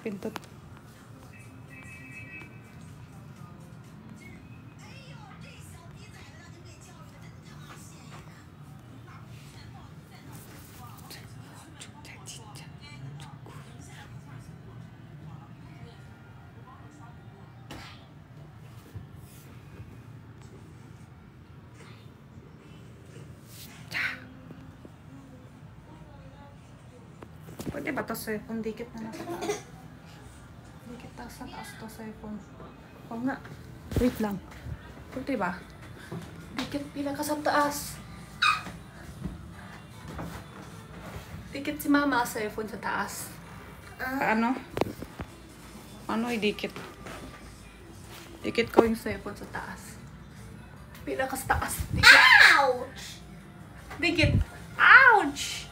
Pindot. Pwede ba ito sa cellphone? Dikit na nasa taas. Dikit na sa taas ito sa cellphone. Oo nga. Wait lang. Pwede ba? Dikit pinaka sa taas. Dikit si mama sa cellphone sa taas. Ano? Ano idikit? Dikit ko yung cellphone sa taas. Pinaka sa taas. Dikit. Ouch! Dikit. Ouch!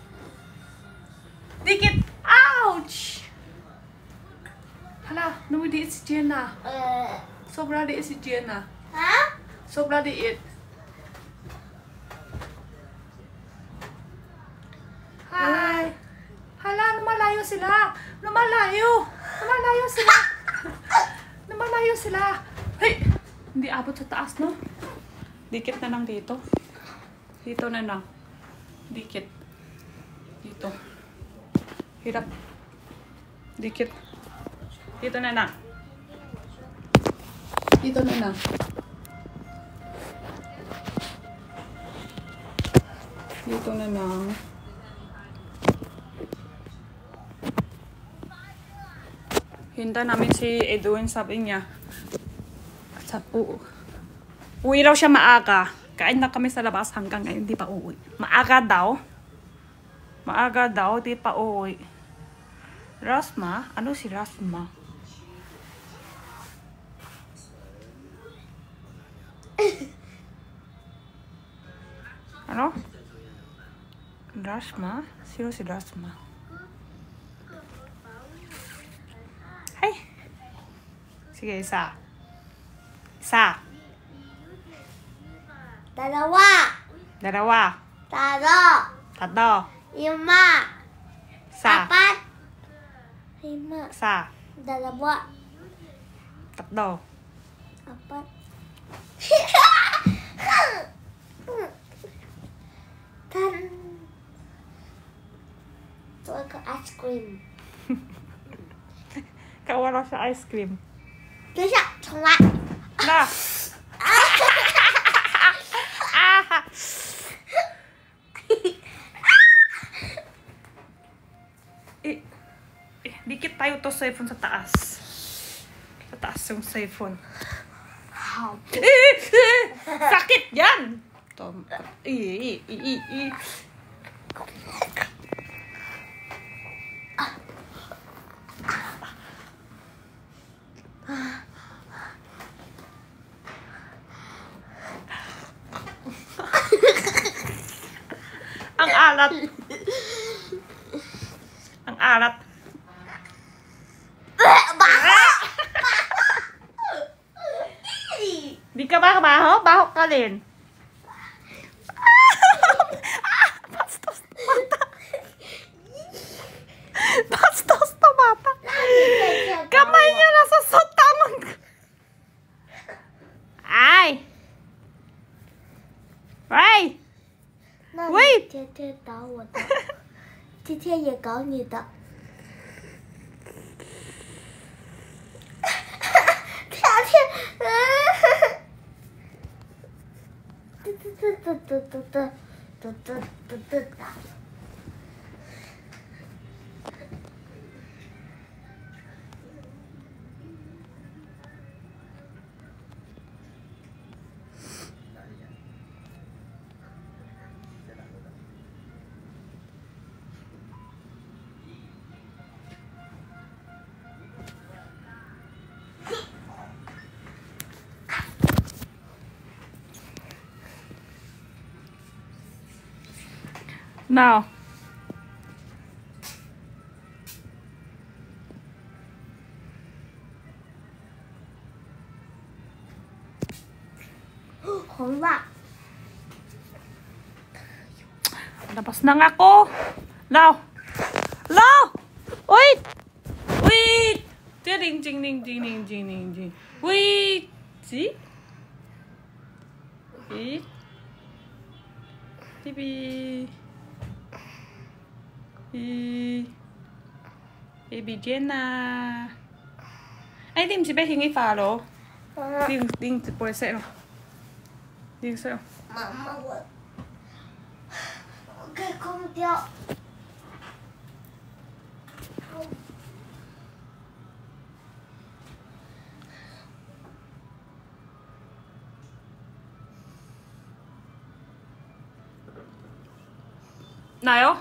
Dikit! Ouch! Hala, lumidiit si Jenna. Sobra diit si Jenna. Ha? Sobra diit. Hi! Hala, lumalayo sila! Lumalayo! Lumalayo sila! Lumalayo sila! Hey! Hindi abot sa taas, no? Dikit na lang dito. Dito na lang. Dikit. Dito. Hirap. Dikit. Dito na lang. Dito na lang. Dito na lang. Hinta namin si Edwin, sabi niya. Uwi raw siya maaga. Kain na kami sa labas hanggang ngayon, di pa uwi. Maaga daw. Maaga daw, di pa uwi. Rasma? Ano si Rasma? Ano? Rasma? Sino si Rasma? Hey! Sige, isa. Isa. Dalawa. Dalawa. Tatlo. Tatlo. 5. Isa. 4. 5. Isa. Dalawa. Tatlo. 4. Ito ako ice cream. Kawala sa ice cream. Ito siya. Tunga. Na! Dikit tayo to cellphone sa taas. Sa taas yung cellphone. Sakit yan! Ang alat. Ang alat. Di ka ba baho? Baho ka din. Bastos na mata. Bastos na mata. Kamay niya nasa sotangon. Ay! Ray! 喂， 天天打我的，今天也搞你的。天天，Now. Hala. Labas na nga ako. Now. Now. Wait. Wait. ninh chinh ninh chinh ninh chinh ninh chinh. Ui, gì? Ít. Baby. Baby Jenna. Ay, dim si Betty ngay follow. Ding puede ser. Ding ser. 妈妈，我开空调。Này không?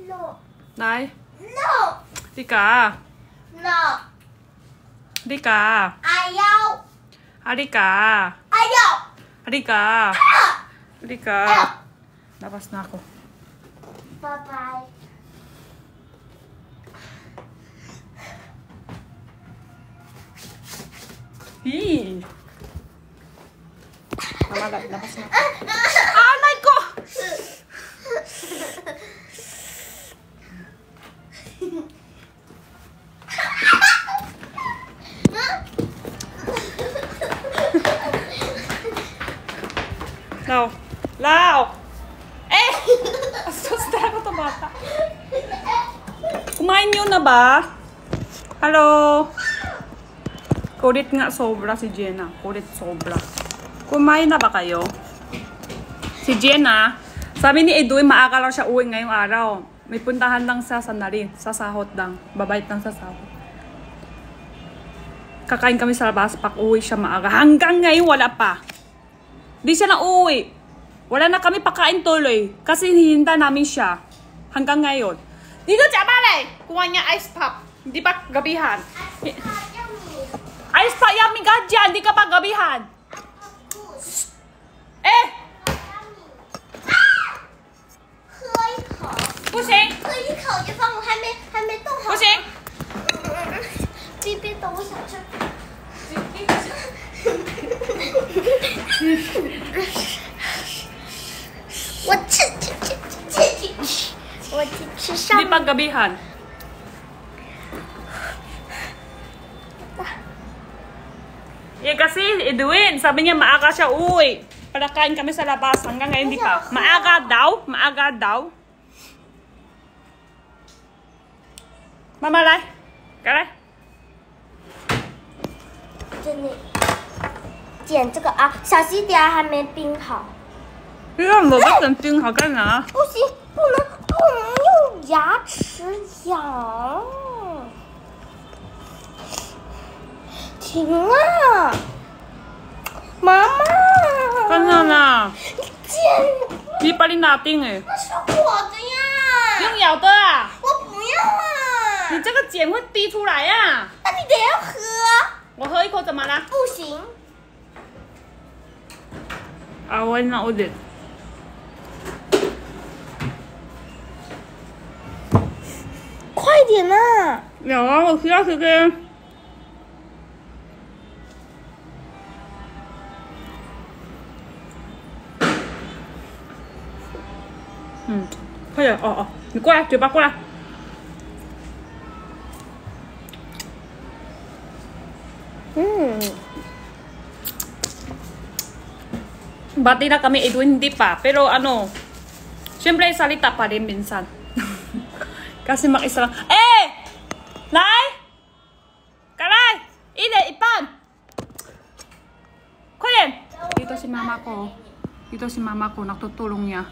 No. Này. No. Đi cả. No. Đi cả. Ayaw. Đi cả. Ayaw. Đi cả. Đi cả. Labas na ako. Bye bye. Hi. Mama, labas na. Alay ko! Lao. Lao! Eh! Asusta ako to bata. Kumain nyo na ba? Hello? Kulit nga sobra si Jenna. Kulit sobra. Kumain na ba kayo? Si Jenna, sabi ni Edwin, maaga lang siya uwi ngayong araw. May puntahan lang sa sandali. Sa sahot lang. Babait lang sa sahot. Kakain kami sa labas. Pak uwi siya maaga. Hanggang ngayon wala pa. Di siya na uwi. Wala na kami pakain tuloy. Kasi hihinta namin siya. Hanggang ngayon. Dito siya balay. Kuha niya ice pop. Hindi pa gabihan. Ice pop yummy ka dyan. Hindi ka pa gabihan. Eh! 喝一口。不行。喝一口就放，我还没动好。不行。别动，我想吃。我吃上。 Hindi pa gabihan. Eh kasi Edwin, sabi niya maaga siya uwi. Para kain kami sa labas hanggang ngayon di pa. Maaga daw, maaga daw. Mama来，来。真的，剪这个啊，小心点，还没冰好。这个萝卜能冰好干啥？不行，不能用牙齿咬。停啊！妈妈。干啥呢？剪。你把你拿定哎。那是我的呀。用咬的啊？我不要啊。你这个碱会滴出来呀。那你得要喝。我喝一口怎么了？不行。啊，我拿我的。快点啊！有啊，我需要时间。快点哦，你过来，嘴巴过来。Bati na kami, Edwin, hindi pa. Pero ano, syempre salita pa rin minsan. Kasi mag-isa lang. Eh! Nay! Karay! Ine, ipan! Kuya! Dito si mama ko. Dito si mama ko, nagtutulong niya.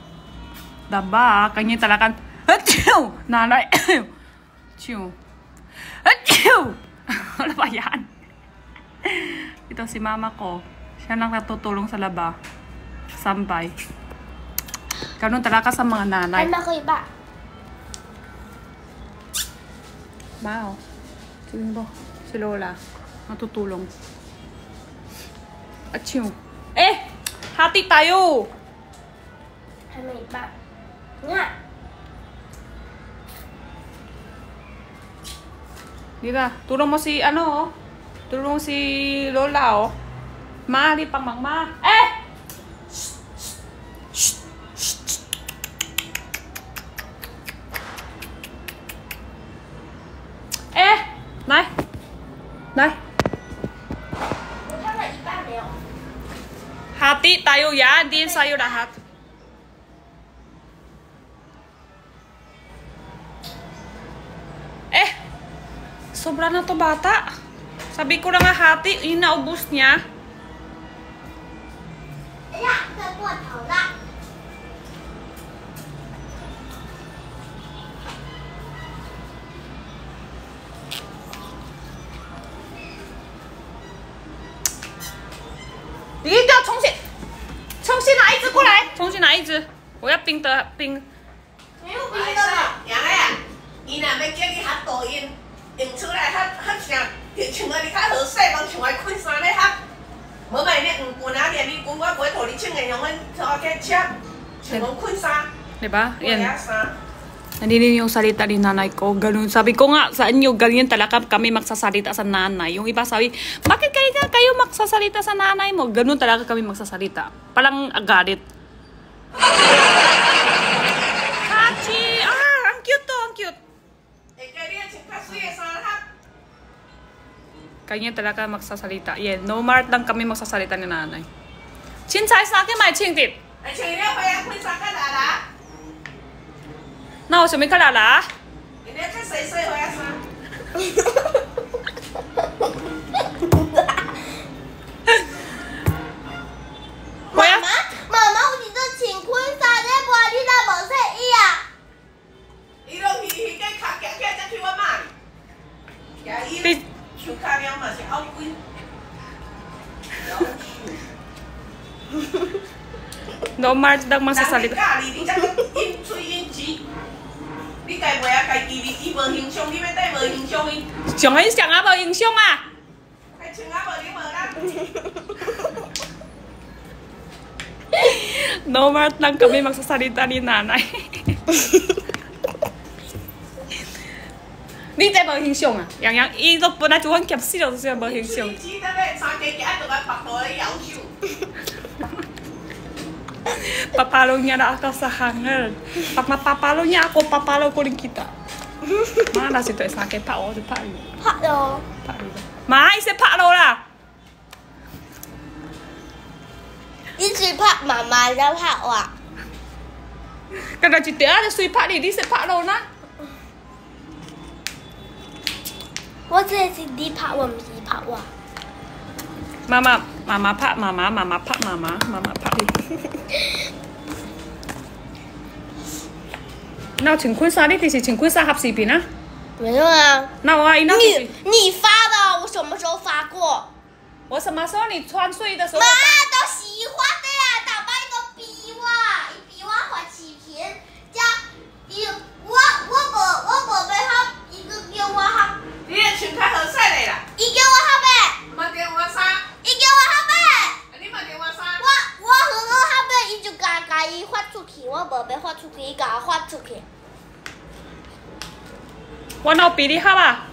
Daba, kanya talagang Achoo! Nanay! Achoo! Achoo! Ano ba yan? Ito si mama ko. Siya lang natutulong sa laba. Sampay. Ganun talaga sa mga nanay. 还没喝一半。 Wow. Tingnan mo. Si Lola. Natutulong. Achoo! Eh! Hati tayo! 还没一半。你看。 Dito, tulong mo si ano oh. Tulong si Lola oh. Ma, di pang mangma. Eh! Eh! Này. bagiin sa'yo lahat. Sobra na to bata. Sabi ko na nga hati, yung naubos niya. Dito, 重新拿一只过来，重新拿一只，我要冰的冰。没有冰的了。杨哎，伊若要叫你学抖音，用出来学啥，就像啊你较好势，望像来困衫咧学。无卖你黄棍啊，连你棍我袂互你穿的，用阮拖去车，像讲困衫。Diba? Yan. Nandito yung salita ni nanay ko. Ganun. Sabi ko nga sa inyo, ganyan talaga kami magsasalita sa nanay. Yung iba sabi, bakit kayo magsasalita sa nanay mo? Ganun talaga kami magsasalita. Palang agarit. Hachi! Ah, ang cute to, ang cute. Kanya talaga magsasalita. Yan, no mart lang kami magsasalita ni nanay. Chinchay sa akin, may chingtit. Ay, chingtit pa yan, kung sa kalala. 那我准备看啦啦。你那看谁回来啥？妈妈，我你这乾坤衫咧，无你哪无洗衣啊？你拢去个卡夹夹才去我妈。夹衣，手卡了嘛是好贵。No Mart lang magsasalita.你家袂啊家己伊无形象，你要带无形象伊。上很像啊，无形象啊。还穿啊无你无啦。No Mart lang kami magsasalita ni nanay. 你真无形象啊！洋洋，伊都本来就很夹死了，就是无形象。Papalo niya na ako sa hanger. Pag mapapalo niya ako, papalo ko rin kita. Mana si to sa akin pa o, pa rin. Pa lo. Pa rin. Ma, isa pa lo la. 你是拍妈妈，然后拍我。Kada chite ada sui pa ni, di se pa lo na. 我这是你拍我，不是拍我。妈妈拍妈妈，妈妈拍妈妈，妈妈拍你。那乾坤衫呢？其实乾坤衫合视频啊？没有啊。那我那你发的，我什么时候发过？我什么时候你穿睡的时候？妈都喜欢的啦，打败都逼我，逼我发视频，叫我宝贝号一个给我号。你也穿较好势嘞啦。伊给我号呗。冇电话衫。伊给我号呗。你冇电话衫。我和我号呗，伊就甲伊发出去，我宝贝发出去，伊甲我发出去。我闹比利哈吧。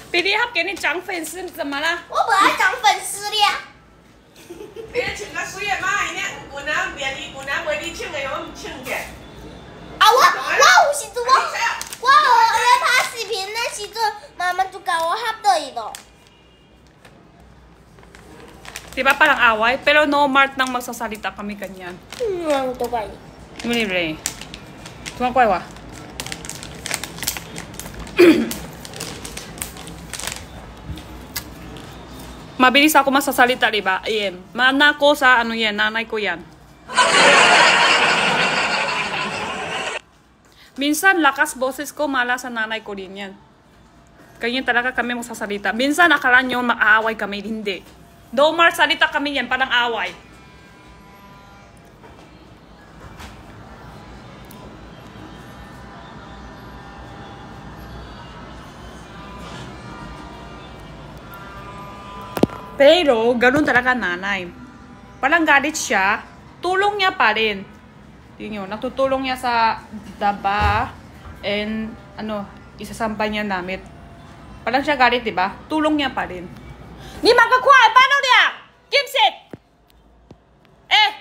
比利哈给你涨粉丝怎么了？我本来涨粉丝的。你穿个水的嘛，伊呢有哪便宜，有哪袂你穿的，我唔穿嘅。啊，我有时阵我和咧拍视频的时阵，妈妈就甲我合到伊咯。Diba parang away? Pero no Mart nang magsasalita kami ganyan. Ang tubay. Muli. Tumakway wa. Mabilis ako masasalita, diba? Ayan. Mana ko sa ano yan, nanay ko yan. Minsan, lakas boses ko, mala sa nanay ko din yan. Ganyan talaga kami magsasalita. Minsan, akala nyo mag-aaway kami, hindi. No Mart, salita kami yan, parang away. Pero, ganun talaga nanay. Palang galit siya, tulong niya pa rin. Tingnan nyo, natutulong niya sa daba and isasampay niya damit. Palang siya galit, diba? Tulong niya pa rin. Ni magkakuha, paano niya? Kimsit! Eh!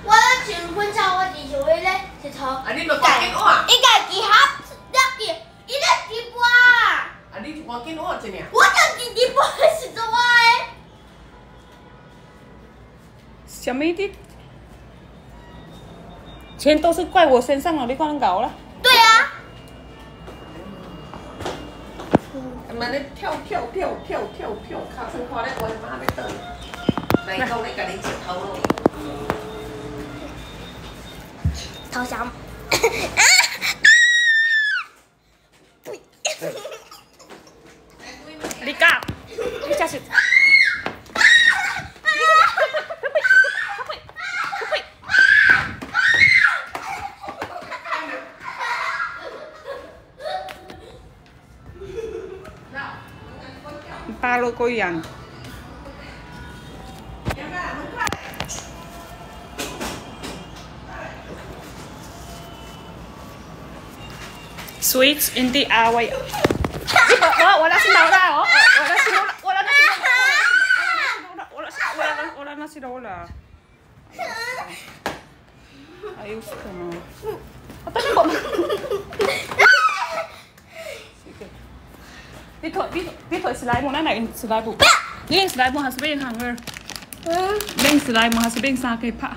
我的乾坤衫，我地球位咧是从。你咪講緊我啊！伊家己合，伊咧直播。小妹的钱都是怪我身上了，你可能搞了。对啊。嘛咧跳，卡车看咧歪妈要倒，来到咧甲你接头路。投降。你搞，你这是。ba lô cô dần Sweets in the hour. 我那是老大哦，我那是老了。哎呦，什么？我等你我。biết thôi slide một này slide bộ nhưng slide một hạt bên hàng rồi bên slide một hạt bên xa cái pa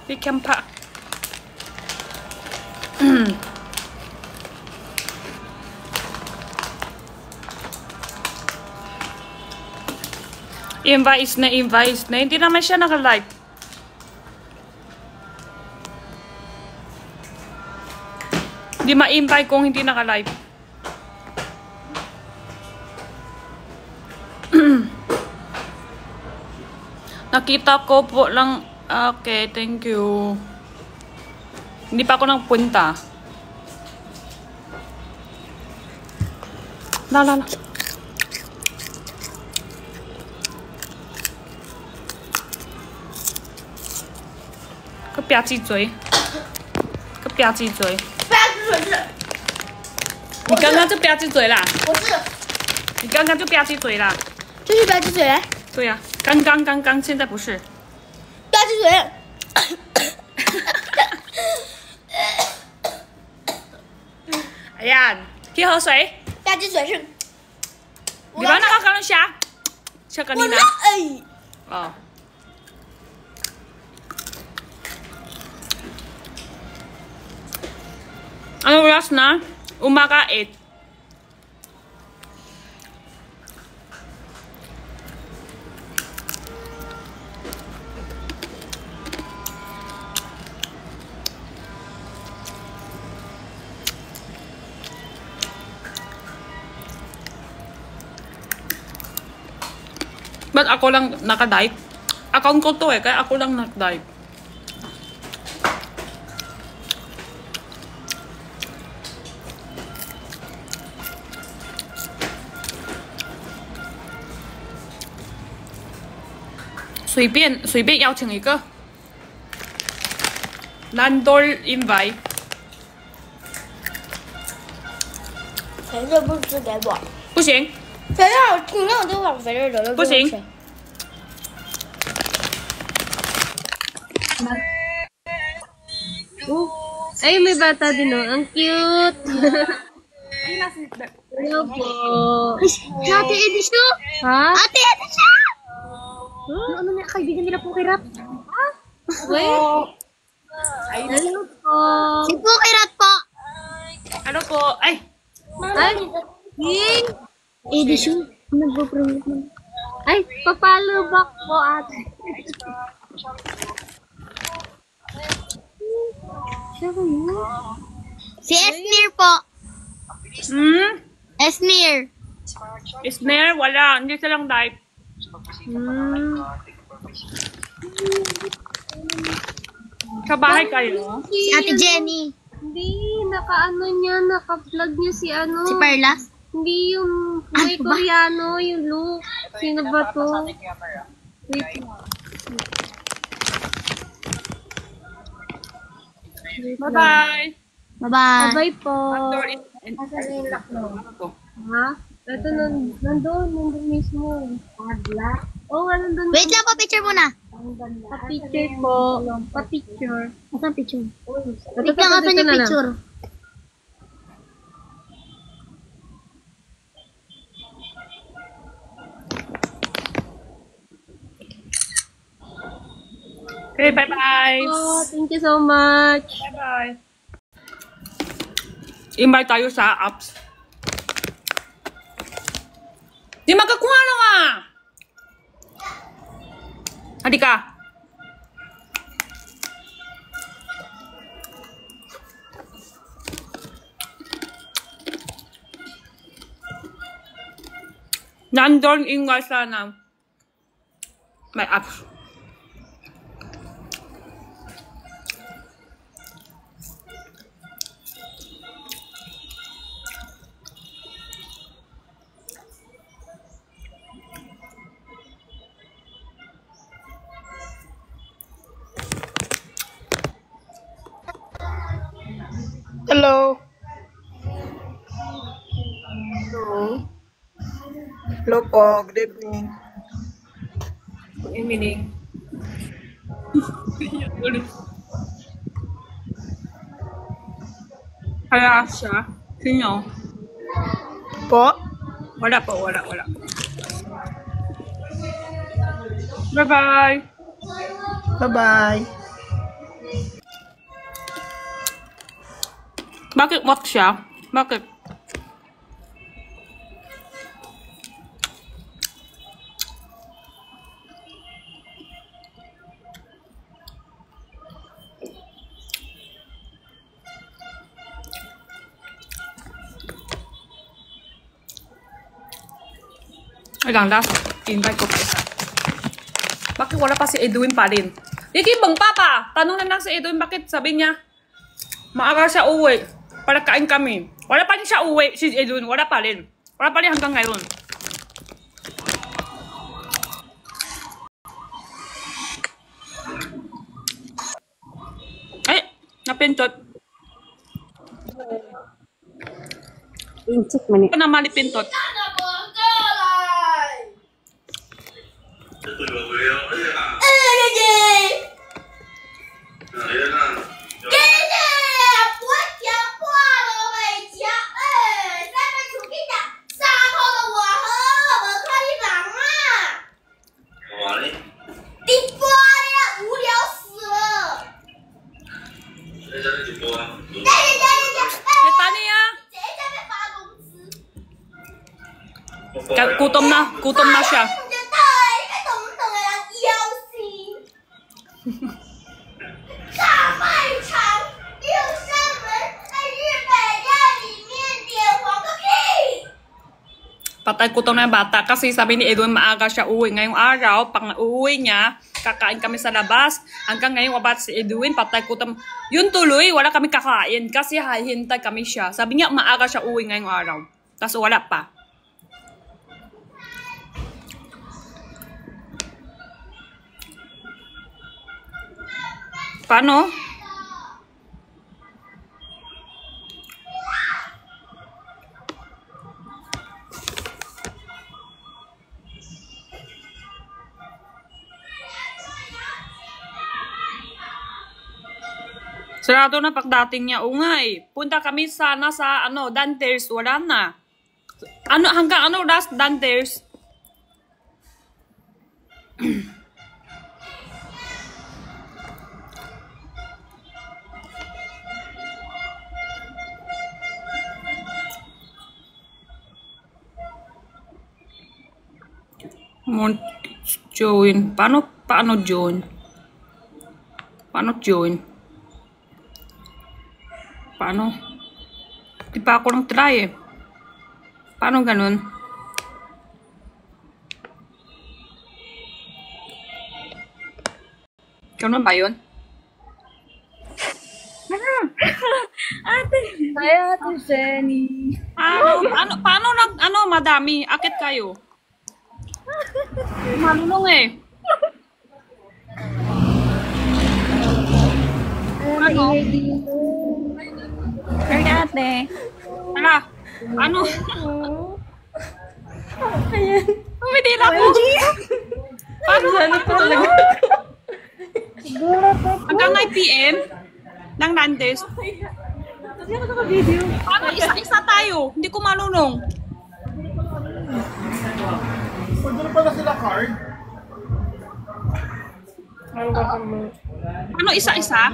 đi kem pa invite na hindi naman siya naka-live. Hindi ma-invite kung hindi naka-live. Nakita ko po lang. Okay, thank you. Hindi pa ako nagpunta. La. Cái bia chi嘴，个吧唧嘴。你刚刚就吧唧嘴啦？我是。你刚刚就吧唧嘴啦？这是吧唧嘴。对呀、刚刚，现在不是。吧唧嘴。哎呀，去喝水。吧唧嘴是。你把那个刚刚虾，巧克力呢？哦。Ano oras na? Umaga 8. Ba't ako lang nakadive? Account ko to eh, kaya ako lang nakadive.随便邀请一个，Landor invite。肥肉不吃给我。不行。肥肉，你让我就往肥肉留。不行。Ay, may bata din oh. Ang cute. Hello po. Ate Edisyo! Ha? Ate Edisyo! Ano na kaibigan nila po kay Rap? Ha? Wait. Hello po. Si Pukirat po. Ano po? Ay! Ay! Edisyo, nagpo-promote mo. Ay, papalo back po ate. Si Esnir po. Esnir. Isner, wala. Hindi silang dive. Sa bahay kayo? Si Ate Jenny. Hindi, naka-ano niya, naka-vlog niya si ano. Si Perlas. Hindi yung may Koreano, yung look. Sino ba to? Wait. Bye-bye! Bye-bye. Bye po. Ano Ha? Ito, nandun mismo. Oo nga, nandun. Wait lang po, picture muna. Pa-picture po. Pa-picture. Asan picture? Ito, Wait lang, asan yung picture? Okay, bye-bye. Oh, thank you so much. Bye-bye. Invite tayo sa apps. Di magkakuha na nga! Halika. Nandun ingay sana. May apps. Hello. Hello po. Good evening. Good evening. Kaya siya? Sino? Po? Wala po, wala. Bye-bye. Bye-bye. Bakit what siya? Bakit? Ay lang last. Invite ko pa isa. Bakit wala pa si Edwin pa rin? Ikibang papa! Tanong na lang si Edwin bakit sabi niya maaga siya uwi. Para kain kami. Wala pa rin siya uwi, si Edwin. Wala pa rin. Wala pa rin hanggang ngayon. Ay! Napintot. Insik man eh. Ito naman ipintot. Gutom na siya. Patay gutom na yung bata kasi sabi ni Edwin maaga siya uwi. Ngayong araw, pang uwi niya, kakain kami sa labas. Hanggang ngayon wabat si Edwin, patay gutom. Yun tuloy, wala kami kakain kasi hintay kami siya. Sabi niya maaga siya uwi ngayong araw. Tapos wala pa. Paano? Sarado na pagdating niya. O nga eh. Punta kami sana sa Dantes. Wala na. Hanggang last Dantes? Join. Paano join? Paano join? Paano? Di pa ako nang try eh. Paano ganun? Ganun ba yun? Ate Jenny. Paano madami? Akit kayo? Malulong eh. Ano? Ay, ate. Hala, ano? Ayan. Umidila ko. Paano talaga? Hanggang 9 PM ng Nandes. Kasi ako naka-video. Paano isa-isa tayo? Hindi ko malunong. Pwede na pala sila card? Ano isa-isa?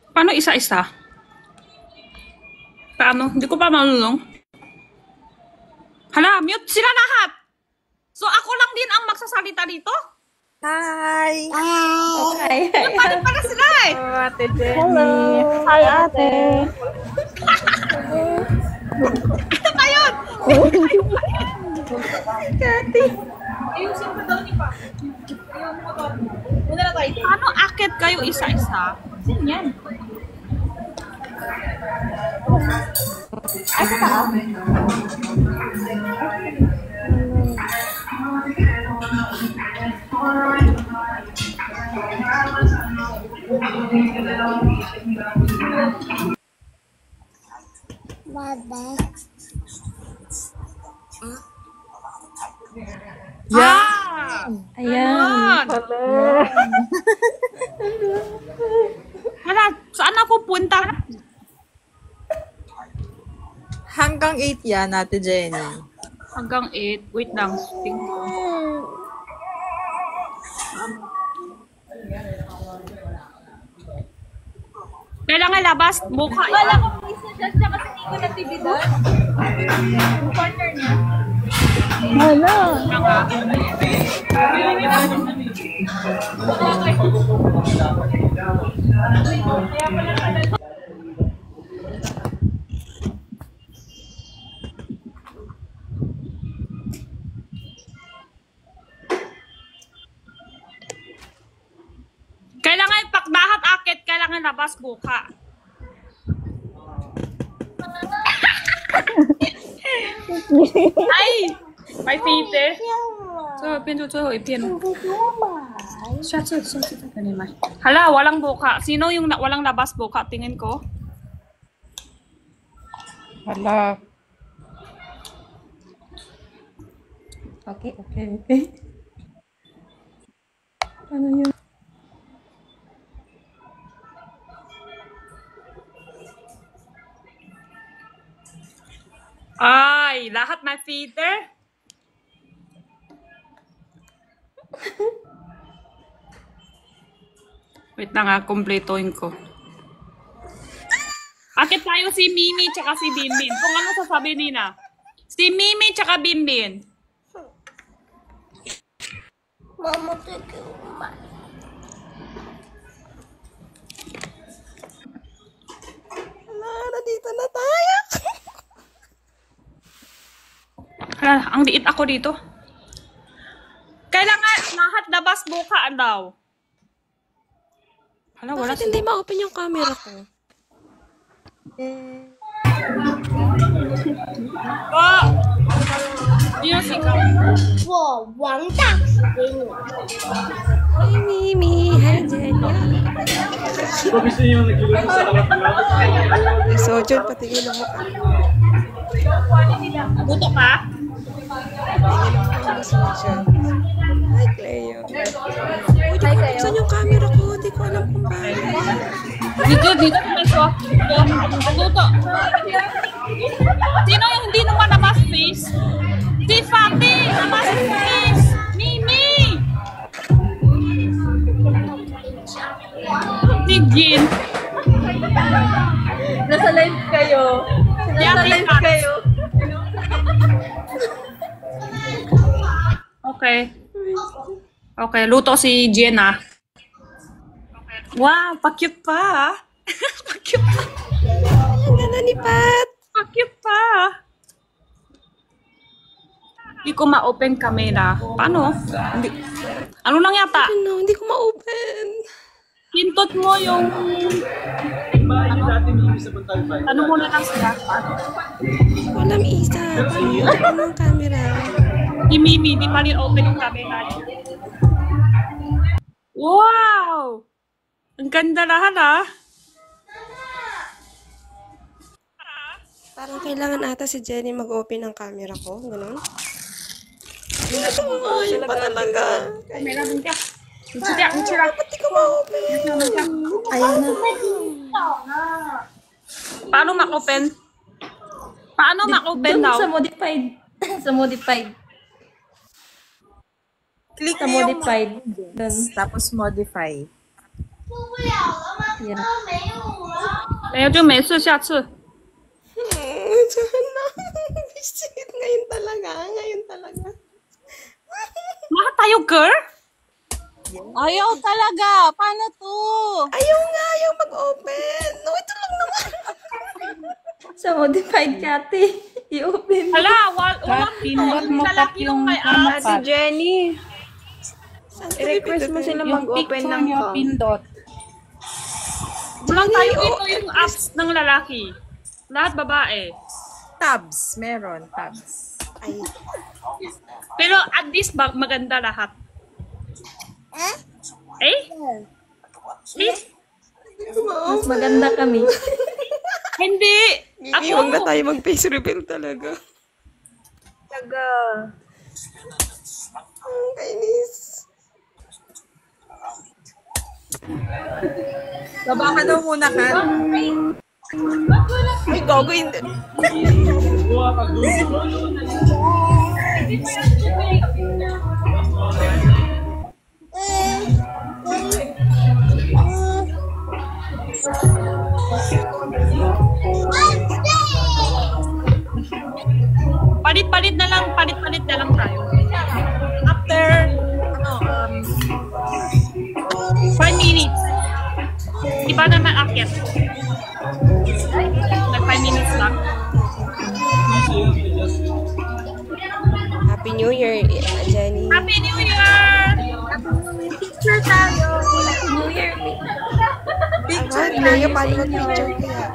Paano isa-isa? Paano? Hindi ko pa malulong. Hala, mute sila lahat! So ako lang din ang magsasalita dito? Hi! Hi. Paano pala sila eh? Ate Jenny. Hi, ate. Ano ba yun? Paano akit kayo isa-isa? Sino yan? Ah! Ayan. Hala, saan ako punta? Hanggang 8 yan, Ate Jenny. Hanggang 8. Wait lang. Tingnan ko. Kailangan labas. Mukha. Wala ko isa siya kasi hindi ko na TV doon. Partner niya. Wala. Kailangan pakdahat akit, kailangan labas buka. Ay! May tite. 这边就最后一遍了。下次再给你买。Hala, walang buka. Sino yung walang labas buka? Tingin ko. Hala. Okay. Ano yun? Ay, lahat may feeder. Wait na nga, kumpletoin ko. Akit tayo si Mimi tsaka si Binbin. Kung ano sasabi nina? Si Mimi tsaka Binbin. Mama, take you. Nandito na tayo. Hala, ang liit ako dito. Kailangan lahat labas buka daw. Hala, wala Bakit hindi ma-open yung camera ko? Oh! Yun si Kau. 我王大使给你。 Hi, Mimi. Hi, Jenny. So, Jun, patingin ang mukha. Buto ka? Hi, Cleo. Uy, di ko buksan yung camera ko. Di ko alam kung bakit. Dito pumeso. Buto. Sino yung hindi naman nabas face? Si Fati! Nabas face! Mimi! Si Jin. Nasa live kayo. Nasa live kayo. Okay, luto si Jenna. Wow, pa-cute pa. Pa-cute pa. Ang ganda ni Pat. Pa-cute pa. Hindi ko ma-open camera. Paano? Hindi. Ano lang yata? Ano, hindi ko ma-open. Pintot mo yung... Ano mo na lang sila? Hindi ko alam isa. Paano i-open yung camera? Si Mimi, di pa rin open yung camera. Wow! Ang ganda lahat ah. Parang kailangan ata si Jenny mag-open ng camera ko. Ganon. Ito nga, yun pa talaga. Camera din ka. 你吃掉，你吃了。 Ba't di ko ma-open? Ayaw na. Paano ma-open? Paano ma-open daw? Sa modified. Sa modified. Click Sa mo yung modified. Doon. tapos modify. 受不了了吗？Yan. 没有了。没有就没事，下次。 Sana. Bisit. Ngayon talaga. Lahat tayo, girl? Ayaw talaga. Paano to? Ayaw mag-open. No, ito lang naman. Sa modified kate. I-open. Hala, walang Pindot mo lalaki yung may app. Ate Jenny, Saan ko i-request mo pipindutin? sila mag-open ng cam. Pindot. Walang tayo ito yung apps ng lalaki. Lahat babae. Tabs. Meron. Tabs. Ay. Pero at least maganda lahat. Eh? Eh? Mas maganda kami. Hindi! Mimi, huwag na tayo mag-face reveal talaga. Talaga. Ang kainis. Baba ka daw muna, Kat. Ay, gago, hindi. Palit-palit na lang tayo. After, 5 minutes. Di ba naman akit? Nag 5 minutes lang. Happy New Year, Jenny. Happy New Year! Picture tayo. New Year. Picture, Cleo, paano mag-picture kaya?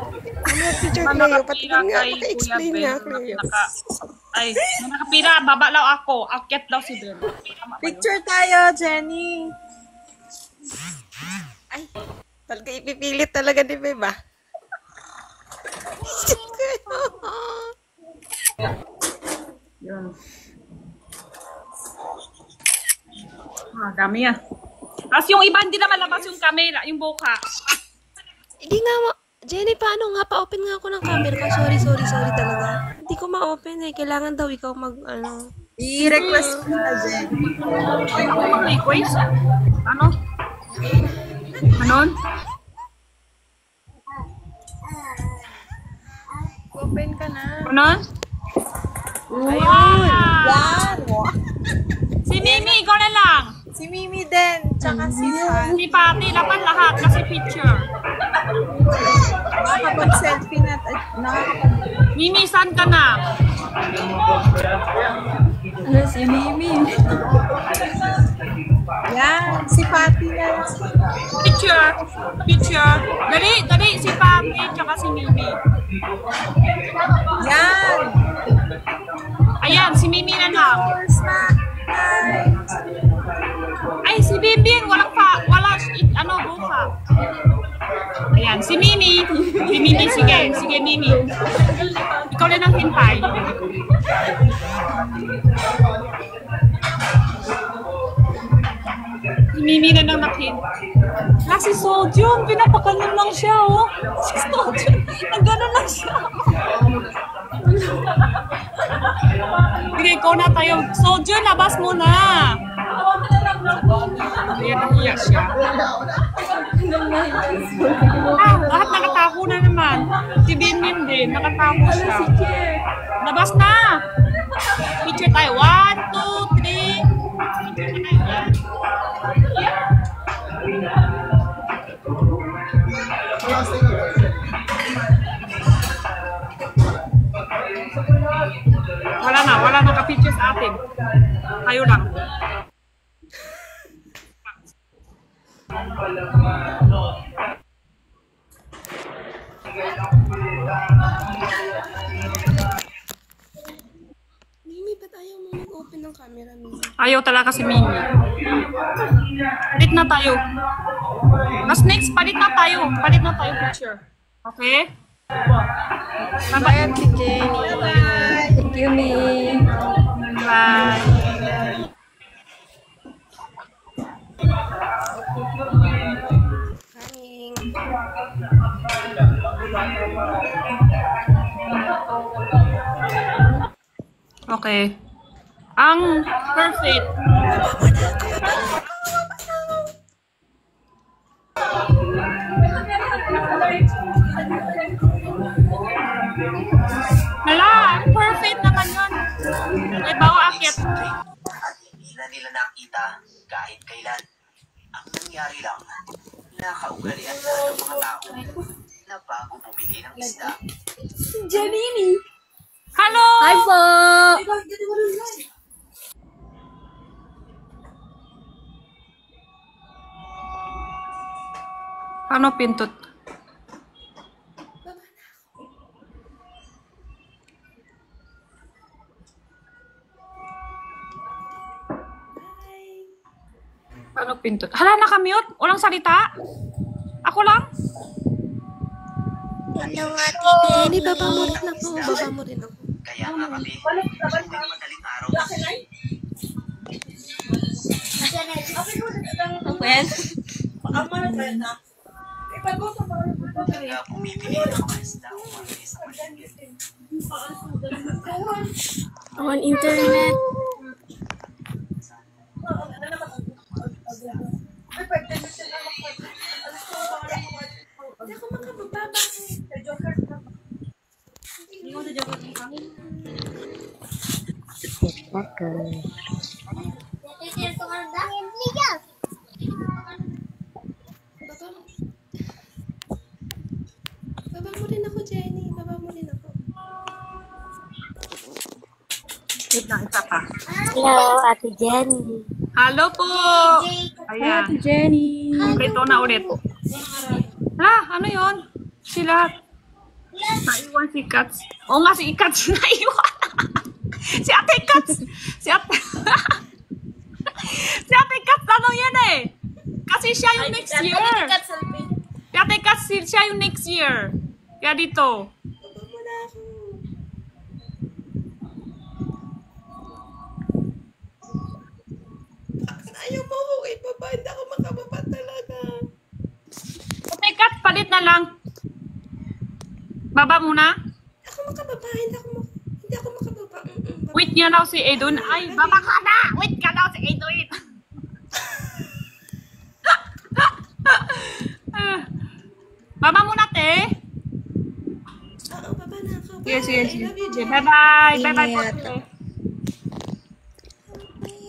Ano mag-picture, Cleo? Patingin nga, paka-explain nga, Cleo. Ay, nakapira, baba lang ako. Akit daw si Ben. Picture tayo, Jenny. Ay, talaga ipipilit talaga ni Beba. Yun. Dami ah. Tapos yung iba hindi naman labas yung camera, yung buka. Hindi nga Jenny, paano nga? Pa-open nga ako ng camera ka. Sorry talaga. Hindi ko ma-open eh. Kailangan daw ikaw I-request ko na, Jenny. Request? Ano? Anon? Open ka na. Anon? Ayun! Wow! Si Mimi, ikaw na lang. Si Mimi din. Tsaka si Fan. Si Pati, dapat lahat kasi picture. Nakakapag-selfie na. Mimi, saan ka na? Ano si Mimi? Yan, si Pati na. Picture. Dali, si Pati, tsaka si Mimi. Yan! Ayan, si Mimi na lang. Ay, si Bimbing, wala, buka. Ayan, si Mimi. Sige, Mimi. Ikaw na nang hintay. Si Mimi na nang naghintay. Si Sojun, pinapakanon lang siya, oh. Si Sojun, nagganon lang siya. Sige, ikaw na tayo. Sojun, labas mo na. Ayan, nahiya siya. Lahat nakatago na naman. Si Binmin din, nakatago siya. Labas na! Picture tayo. 1, 2, 3. Picture tayo. Wala na ka-picture sa atin. Tayo lang. Mimi, ba't ayaw mo mag-open ng camera, Mimi? Ayaw talaga si Mimi. Palit na tayo. Mas next, palit na tayo picture. Okay? Bye, Ate Jenny. Thank you, Mi. Bye. Okay. Ang perfect. Hala, perfect naman yun. May bawa akit. At hindi na nila nakita kahit kailan. Ang nangyari lang, nakaugalian na ng mga tao na bago bumili ng isda. Hello! Hi po! Paano pintot? Paano pintot? Hala, nakamute? Walang salita? Ako lang? Hello, Ate Jenny. Baba mo rin ako. Baba mo rin ako. Kaya nga kami, isang madaling araw. Kaya bumibili ng mga isda umabili sa palengke. On internet. Baba mo rin ako, Jenny. Baba mo rin ako. Wait lang, isa pa. Hello, Ate Jenny. Hello po! Ayan. Ate Jenny. Okay, ito na ulit. Hala, ano yun? Sila. Naiwan si Kats. Oo nga, si Kats naiwan. Si Ate Kats. Si Ate... si Ate Kats, ano yan eh? Kasi siya yung next year. Si Ate Kats, siya yung next year. Kaya dito. Baba mo na ako. Ayaw mo ako ibaba. Hindi ako makababa talaga. Ate Kats, palit na lang. Baba muna. Ako makababa. Hindi ako makababa. Wait niya daw si Edwin. Ay, baba ka na! Wait ka daw si Edwin. Baba muna, te. Oo, baba na ako. Bye. Yes, yes, I yes. love you, Jenny. Bye-bye. Bye-bye po. te.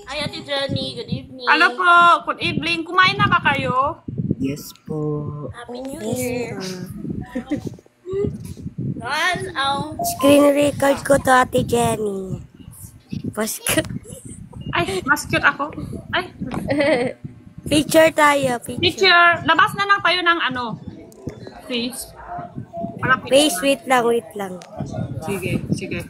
Hi, Ate Jenny. Good evening. Ano po? Good evening. Kumain na ba kayo? Yes po. Happy New Year. Guys, Screen record ko to, Ate Jenny. Pasko. Ay, mas cute ako. Ay, Picture tayo, picture. teacher. Labas na lang tayo ng ano. Please. Malapit Please, na. wait lang. Sige, sige.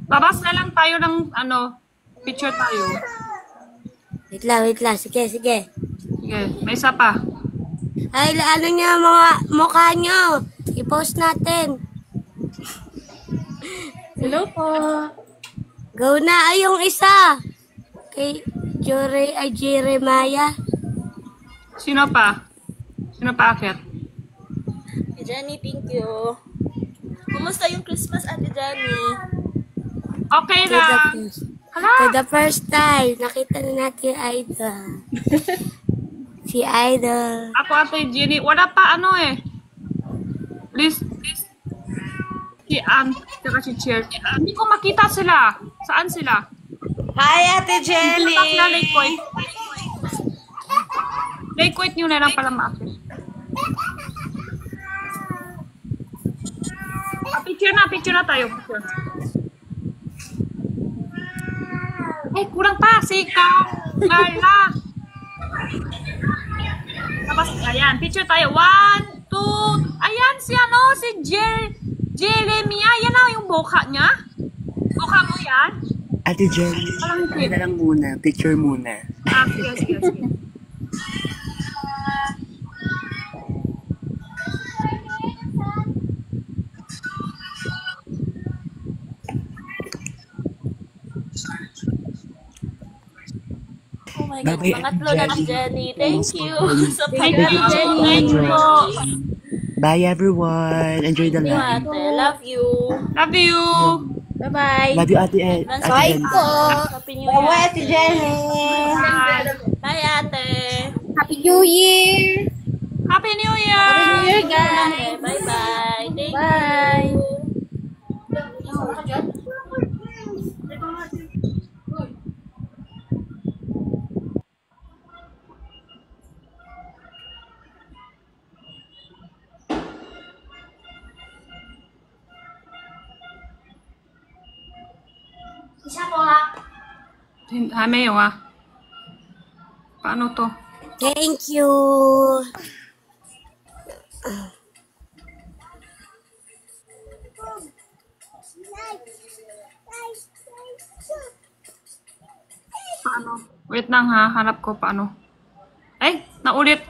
Labas na lang tayo ng ano. Picture tayo. Wait lang. Sige. Sige, may isa pa. Ay, ano niya mga mukha niyo? I-post natin. hello po. Go na. Ay, yung isa. Kay Jeremiah. Sino pa? Sino pa akit? Ate Jenny, thank you. Kumusta yung Christmas, Ate Jenny? Okay To the lang. first. Hala! For the first time, nakita na natin yung idol. Si Idol. Ako, Ate Jenny. Wala pa ano eh. Please. Si Ann. Saka si Cher. Hindi ko makita sila. Saan sila? Hi, Ate Hindi na sila Lakewood. Lakewood nyo na lang pala maakit. Picture na tayo. Picture. Ay, kurang pa. Sika. Ngala. Tapos, ayan. Picture tayo. 1, 2. Ayan, si ano, si Jeremiah. Yan na yung boka niya. Boka mo yan. Ate Jenny, Walang cute. na lang muna. Picture muna. Ah, sige. Oh my my God. Bye-bye, Pangatlo na si Jenny. Thank you. Sa Thank you, Jenny. Thank you po. Bye everyone. Enjoy the Thank you, live. ate. Love you. Love you! Bye-bye. Love you, Ate Ed. Advance Ate Ed. Po. Happy New Year. Bye, Ate Jenny. Bye, ate. Happy New Year. Happy New Year! Happy New Year, guys. Okay, bye-bye. Thank Bye. you. May Paano to? Thank you. Paano? Wait lang ha, hanap ko paano. Ay, naulit.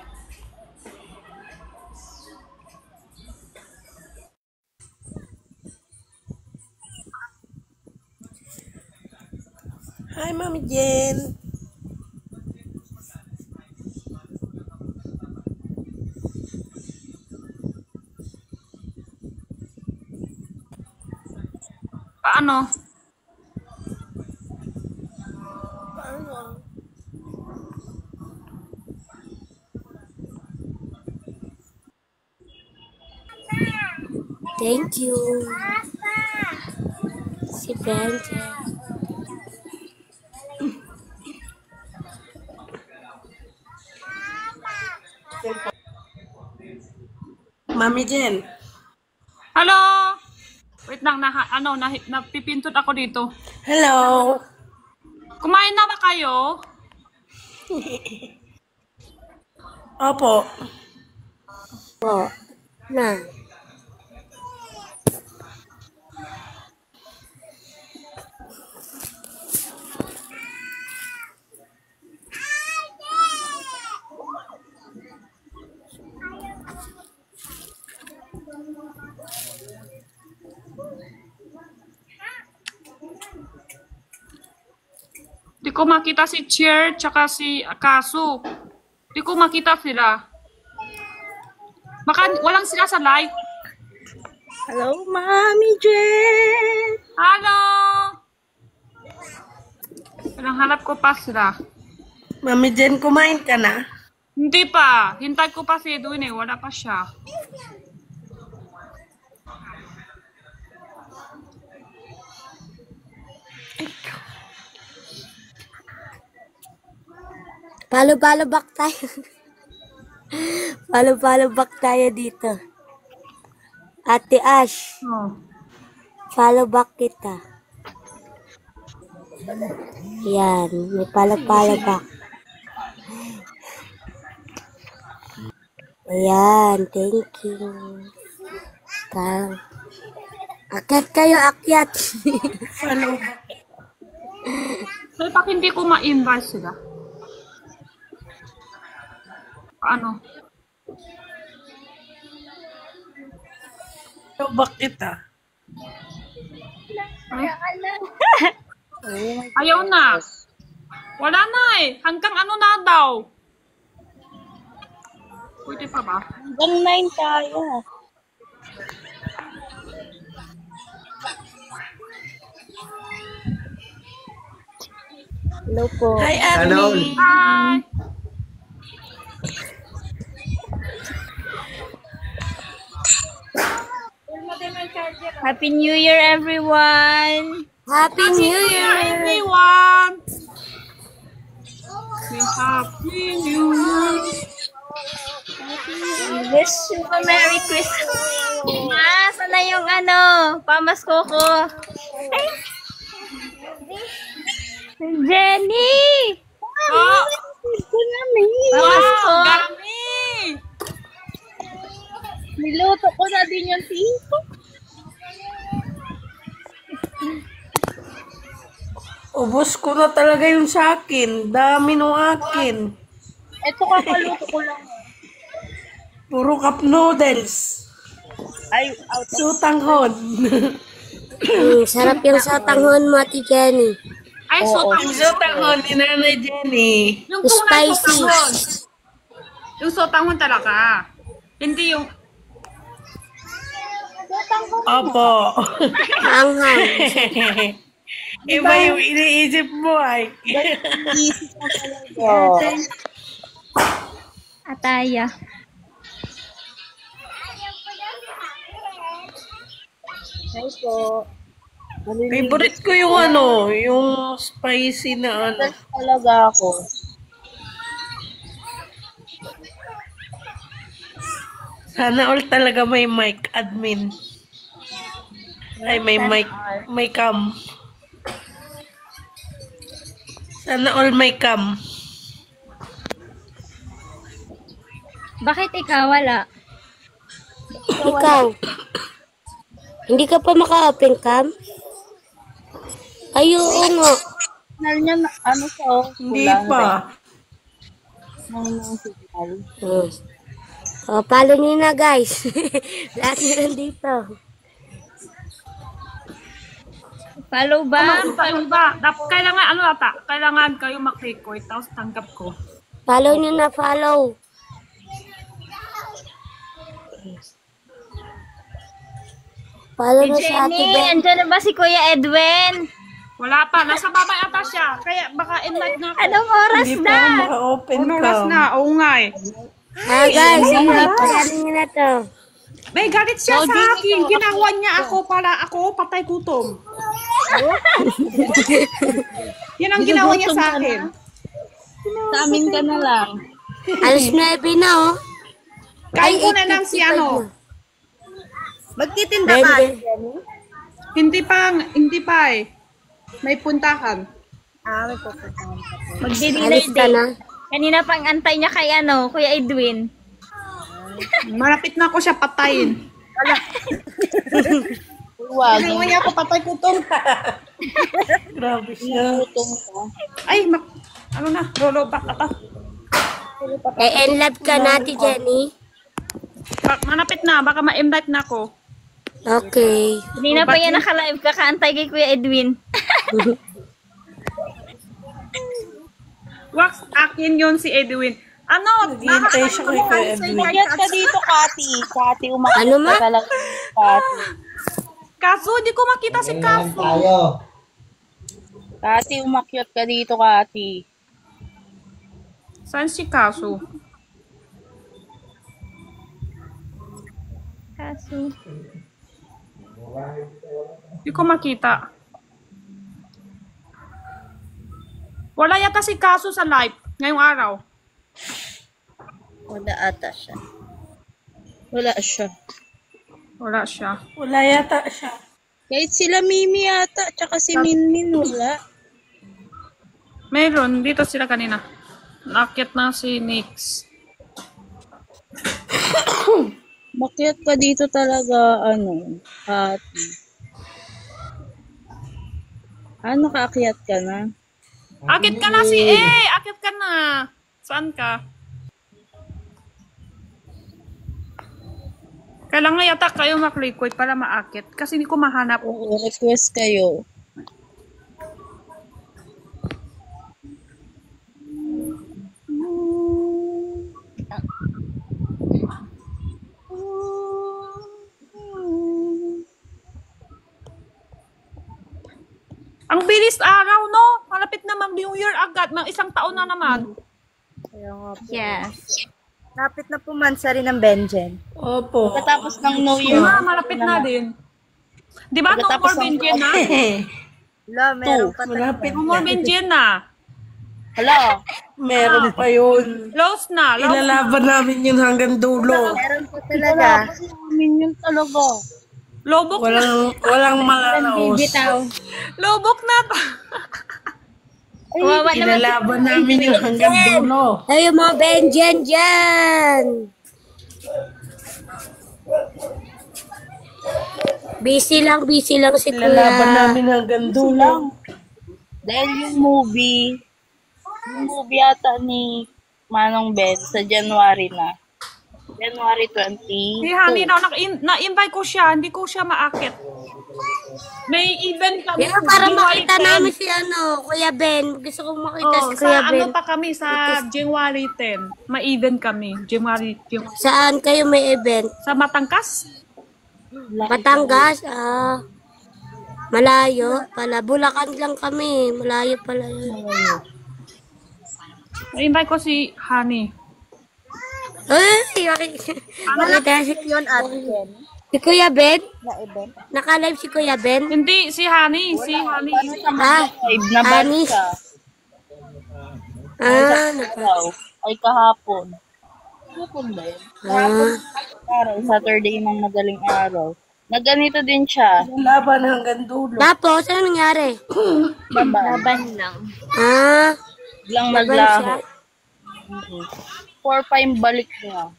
Hi, Mami Jen. Paano? Thank you. Si Benja. Mami Jen. Hello! Wait lang, napipintot ako dito. Hello. Kumain na ba kayo? Opo. Po. Na. Di ko makita si Chair tsaka si Kasu. Di ko makita sila. Baka walang sila sa live. Hello, Mami Jen. Hello! Hanap ko pa sila. Mami Jen, kumain ka na? Hindi pa. Hintay ko pa si Edwin eh. Wala pa siya. Palo-palo back tayo. Palo-palo back tayo dito. Ate Ash, Oh. follow back kita. Yan, may palo-palo back. Ayan, thank you. Akyat kayo, akyat. Follow back. So, pag hindi ko ma-invite sila. Paano? Follow back kita. Ayaw na. Wala na eh. Hanggang ano na daw. Pwede pa ba? Hanggang 9 tayo. Hello po. Hi, Hello. Hi! Happy New Year, everyone! Happy New Year. Everyone! Happy New Year! Wish you a Merry Christmas! Sana yung pamasko ko? Ay! Jenny! Oh! Pamasko! Wow! Gami! Niluto ko na din yung tito. Ubus ko na talaga yung sa akin. Dami no akin. Ito kakaluto ko lang. Puro cup noodles. Ay, out. Sutanghon. Sarap yung satanghon mo, Ate Jenny. Ay, Ay, sotanghon. Sotanghon ni Nanay Jenny. Yung tunay Spicy. sotanghon. Yung sotanghon talaga. Hindi yung... Opo. Hanghang. Iba yung iniisip mo ay. Ataya. Favorite ko yung ano, yung spicy na ano. Talaga ako. Sana all talaga may mic admin. Ay, may mic, may cam. Sana all may cam. Bakit ikaw wala? Ikaw. Hindi ka pa maka-open cam? Ay, oo nga. Signal niya, ano siya, oh. Hindi pa. Signal. Oh, follow niyo na guys. Lahat nyo nandito. Follow ba? Kailangan, ano ata? Kailangan kayo mag-record, tapos tanggap ko. Follow niyo na, follow. Follow na si Ate Jenny, Ben. andyan na ba si Kuya Edwin? Wala pa, nasa baba ata siya. Kaya baka invite na ako. Anong oras Hindi na? pa ako maka-open Oras cam. na, oo nga eh. Ah, guys, follow niyo na to. May galit siya sa akin. Ginawa niya ako para ako patay gutom. Yan ang ginawa niya sa akin. Sa amin ka na lang. Alas 9 na, oh. Kain ko na lang si ano. Magtitinda ka, Jenny? Hindi pa eh. May puntahan. May pupuntahan ka po. Magdi-delay Alis ka din. na. Kanina pang antay niya kay ano, Kuya Edwin. Malapit na ako siya patayin. Huwag. Ginawa niya ako patay gutom. Grabe siya. Gutom ka. Ay, ano na, rolo back ata. Enlab ka na, Ate Jenny. Malapit na, baka ma-invite na ako. Okay. Kanina pa yan naka-live kakaantay kay Kuya Edwin. Wax, akin yun si Edwin. Ano? Naghihintay siya kay Kuya Edwin. Umakyat ka dito, Kati. Kati, umakyat Ano, ma? ka talaga. Kati. Kaso, di ko makita si Kaso. Kati, umakyat ka dito, Kati. Saan si Kaso? Kaso. Di ko makita. Wala yata si Kaso sa live ngayong araw. Wala ata siya. Wala siya. Wala siya. Wala yata siya. Kahit sila Mimi ata, tsaka si Minmin, wala. Meron, dito sila kanina. Nakit na si Nix. Makyat ka dito talaga, ano, Kati. Ano, kaakyat ka na? Akit ka na si Akit ka na. Saan ka? Kailangan yata kayo mag-record para maakit. Kasi hindi ko mahanap. Oo, request kayo. Ang bilis araw, no? Malapit na mag-New Year agad. Isang taon na naman. Yes. Lapit na po mansari ng Benjen. Opo. Pagkatapos ng New Year. Malapit na din. Di ba? No more Benjen na? Hala, meron pa Malapit No more Benjen na. Hala, Meron pa yun. Close na. Ilalaban namin yun hanggang dulo. meron pa talaga. Namin yun talaga. Lobok na. Walang malalaos. Lobok na. Kawawa naman. Ilalaban namin yun hanggang dulo. Ay, mga Benjen dyan. Busy lang si Ilalaban Kuya. namin hanggang dulo. Dahil yung movie yata ni Manong Ben sa January na. January 20. Si Honey daw, na-invite ko siya, hindi ko siya maakit. May event kami. Pero para January makita 10. namin si Kuya Ben. Gusto kong makita Oh, si Kuya sa Ben. ano pa kami sa January 10. May event kami. January. Saan kayo may event? Sa Matangkas? Batangas? Malayo pala. Bulacan lang kami. Malayo pala yun. Na-invite ko si Honey. Ay! Makita si Si Kuya Ben? Naka-live si Kuya Ben? Hindi, si Honey. Si Honey. Anis. Ay, kahapon. Kahapon ba yun? Araw, Saturday ng madaling araw. Nagganito din siya. Laban hanggang dulo. Tapos, ano nangyari? Laban lang. Lang Laban naglaho. siya. 4-5 balik niya.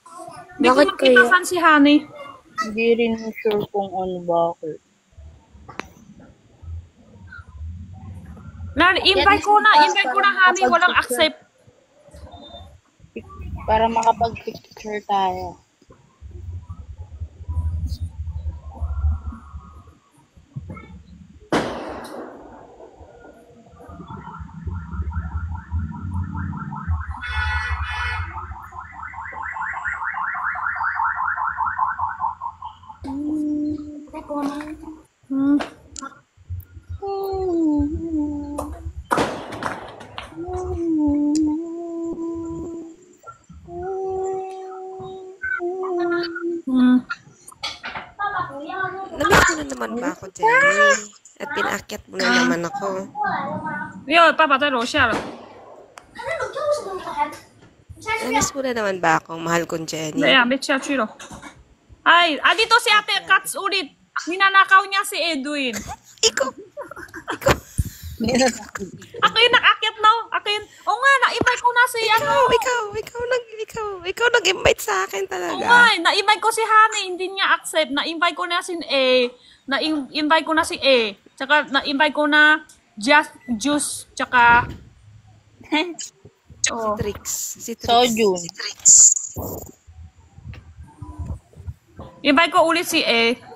Hindi ko Bakit makita kayo? saan si Honey. Hindi rin sure kung ano bakit. Na-invite ko na Honey. Walang accept. Para makapag-picture tayo. Namiss mo na naman ba ako, Jenny? At pinakyat mo na naman ako. Yo, Papa, 在楼下了。 Namiss mo na naman ba ako, mahal kong Jenny? Kaya, may siya chiro. Ay, dito si Ate Katz ulit. Ninanakaw niya si Edwin. Ikaw! Ako yung nakakyat, no? Ako yung, nga, na-invite ko na si, Ikaw nag-invite sa akin talaga. nga, na-invite ko si Honey, hindi niya accept. Na-invite ko na si A. Na-invite ko na si A. Tsaka, na-invite ko na Juice, tsaka... Si Trix. Sojun. Invite ko ulit si A.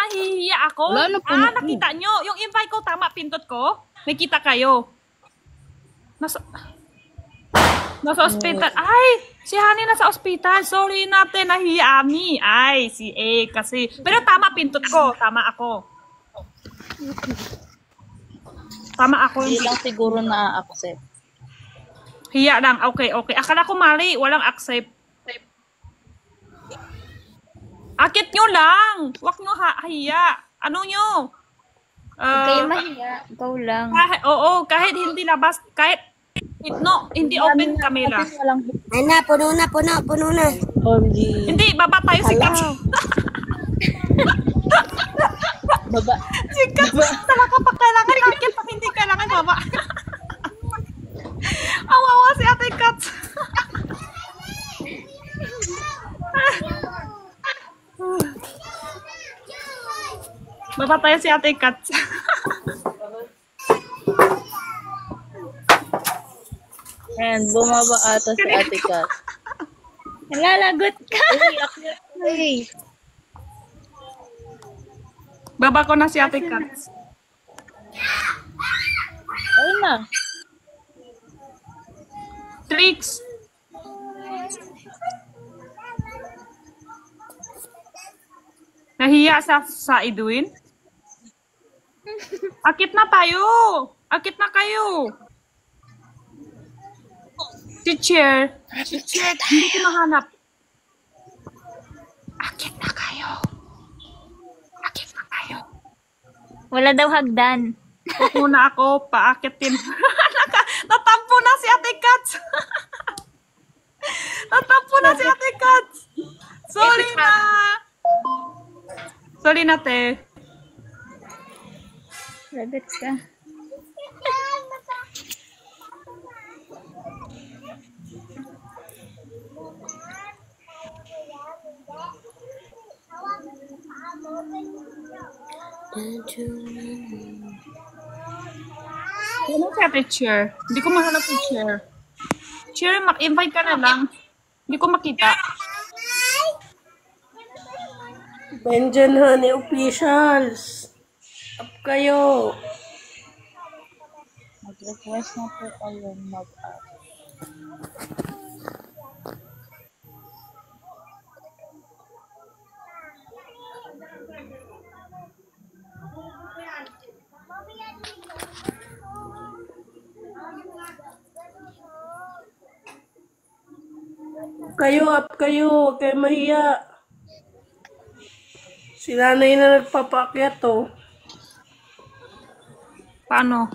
Nahihiya ako. Nakita nyo. Yung invite ko, tama, pindot ko. Nakita kayo. Nasa ospital. Ay, si Honey nasa ospital. Sorry natin, nahihiya ami. Ay, si A kasi. Pero tama, pindot ko. Tama ako. Tama ako. Hindi lang siguro na-accept. Hiya lang. Okay. Akala ko mali. Walang accept. Akit nyo lang. Huwag nyo hiya. Ano nyo? Kayo mahiya. Ikaw lang. Kahit hindi labas. Kahit hindi open camera. Ay na, puno na. Hindi, baba tayo si Kat. Baba. Si Kat, talaga pa kailangan akit pag hindi kailangan baba. Awawa si Ate Kat. Baba tayo si Ate Kat. Ayan, bumaba ata si Ate Kat. Nalalagot ka. Hey. Baba ko na si Ate Kat. Ayun na. Tricks. Nahiya sa Edwin? Akit na tayo. Akit na kayo. Teacher, hindi ko mahanap. Akit na kayo. Wala daw hagdan. Huwag muna ako paakitin. Natampo na si Ate Kat. Natampo na si Ate Kat. Sorry na. Sorry na, te. Lagot ka. Ano si Ate Chair? Hindi ko mahanap yung chair. picture, invite ka na lang. Hindi ko makita. Benjen Honey Officials. Up kayo. Mag-request na po kayo mag-up. Up kayo. Huwag kayo mahiya. Si nanay na nagpapakyat to. Paano?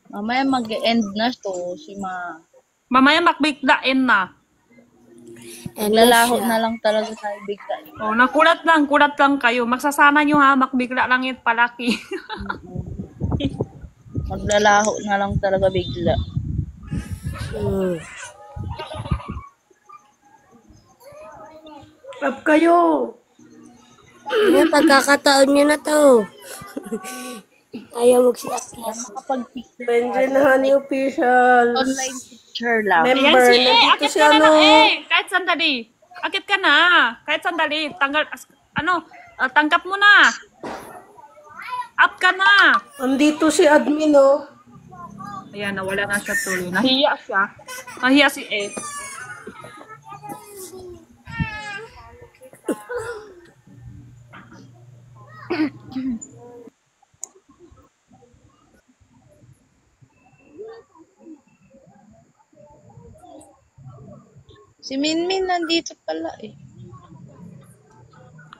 Mamaya mag-end na to, si Ma. Mamaya makbiglain na. Naglalaho na lang talaga tayo bigla. Oh, kulat lang kayo. Magsasana nyo ha, makbigla lang yung palaki. Maglalaho na lang talaga bigla. Up kayo. Ano, pagkakataon nyo na to. Ayaw magsiakyat. Makapag-picture. Benjen Honey Officials. Online picture lang. Ayan Member, si nandito akit si ka na ano. kahit sandali. Akit ka na, kahit sandali. Tangkap mo na. Up ka na. Andito si admin, oh. Ayan, nawala na siya tuloy. Nahiya siya. Nahiya si E. Si Minmin nandito pala eh.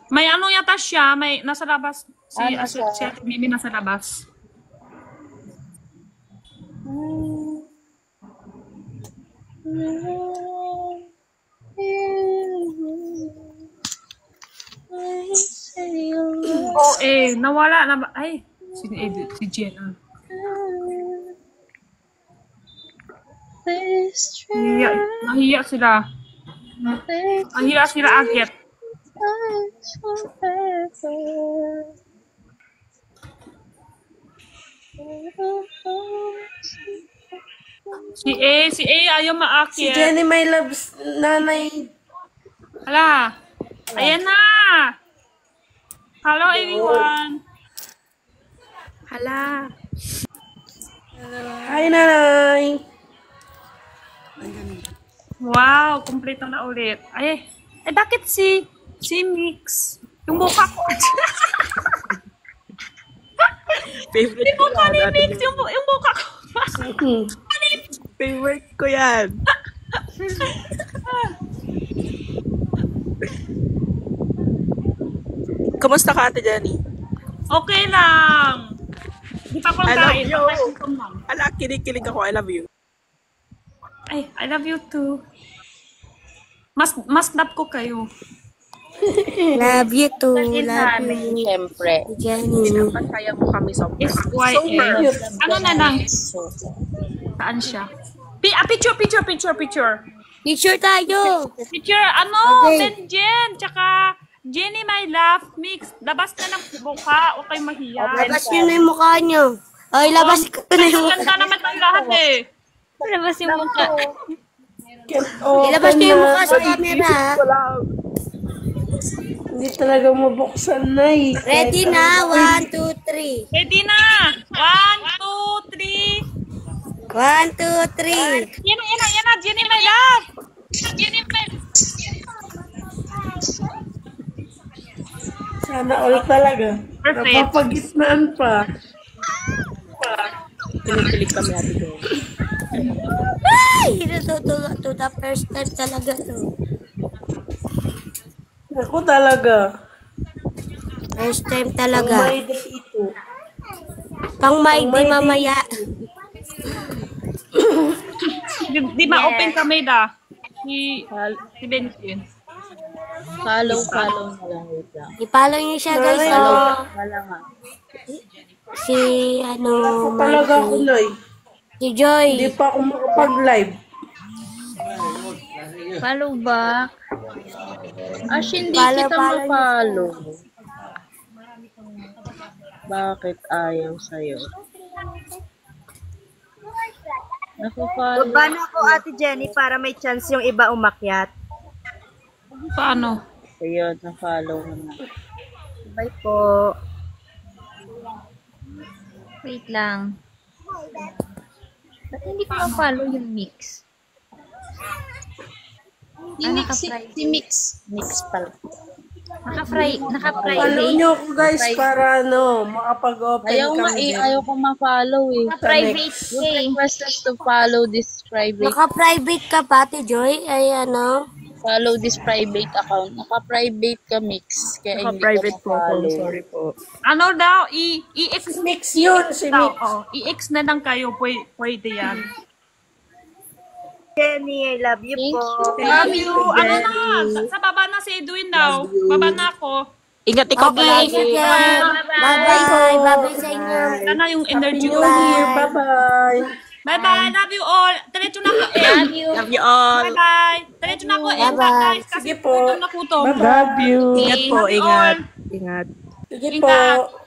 May ano yata siya, may nasa labas. Si Ate Mimi nasa labas. Oh, nawala na ba? Ay, si Jenna. Nahiya sila. Nahiya sila agad. Si A ayaw maakit. Si Jenny may loves nanay. Hala. Ayan na. Hello everyone. Hala. Hi, nanay. Wow, kompleto na ulit. Bakit si Mix? Yung buka ko. Favorite Yung buka ni Mix, yung buka ko. Favorite ko yan. Kamusta ka, Ate Jenny? Okay lang. Di pa ko I love kain. you. Gutom lang. Ala, kinikilig ako. I love you. I love you too. Mas love ko kayo. Love you too. Lagi Love namin, you. syempre. Jenny. Pinapasaya mo kami sa SYL. Ano na lang? So, Saan siya? Picture. Picture tayo. Picture, Okay. Benjen, tsaka Jenny, my love, Mix. Labas na ng buka. Huwag kayong mahiya. Labas nyo na yung mukha nyo. Ay, labas ko na yung mukha. Ganda naman ang lahat eh. labas yung mukha. Ilabas nyo yung mukha sa camera. Hindi talaga mabuksan na eh. Ready na? 1, 2, 3. Ready na. 1, 2, 3. 1, 2, 3. Yan na, Jenny, my love. Jenny, my Sana all talaga. Perfect. Napapagitnaan pa. Kinikilig kami, Ate Jenny. Ay! To the first time talaga to. Ako talaga. First time talaga. May ito. Pang may di mamaya. Di ma-open kami da. Si Benjen. Follow na lang. Wait lang. I-follow nyo siya guys. Wala nga. Si ano. Ako talaga ako, Noy. Si Joy. Hindi pa ako makapag-live. Follow back. Hindi Follow, kita follow. ma-follow. Bakit ayaw sa'yo? Naku-follow. Paano ako, Ate Jenny, para may chance yung iba umakyat? Paano? Ayun, na-follow mo na. Bye po. Wait lang. Ba't hindi ko ma-follow yung mix? Si Mix. Mix pala. Naka-private. Follow nyo ako guys para makapag-open kami. Ayaw ko ma-follow eh. Naka-private Yung eh. request us to follow this private. Naka-private ka pa, Ate Joy? Ay, Follow this private account. Naka-private ka, Mix. Kaya Naka-private hindi po ka ako. ma-follow. Sorry po. Ano daw? I-X Mix yun, si daw. Mix. Oh, i-X na lang kayo. Pwede yan. Jenny, I love you po. Love you. Ano na? Sa baba na si Edwin daw. Baba na ako. Ingat ikaw palagi. Bye-bye. Bye-bye sa inyo. Sana yung energy New ko. Year. Bye-bye. Bye-bye. Love you all. Diretso na ako. Love you. Love you all. Bye-bye. Diretso na ako. Guys. Kasi Sige po. kutom na kutom. Love you. Ingat po. Ingat. Sige Ingat. po.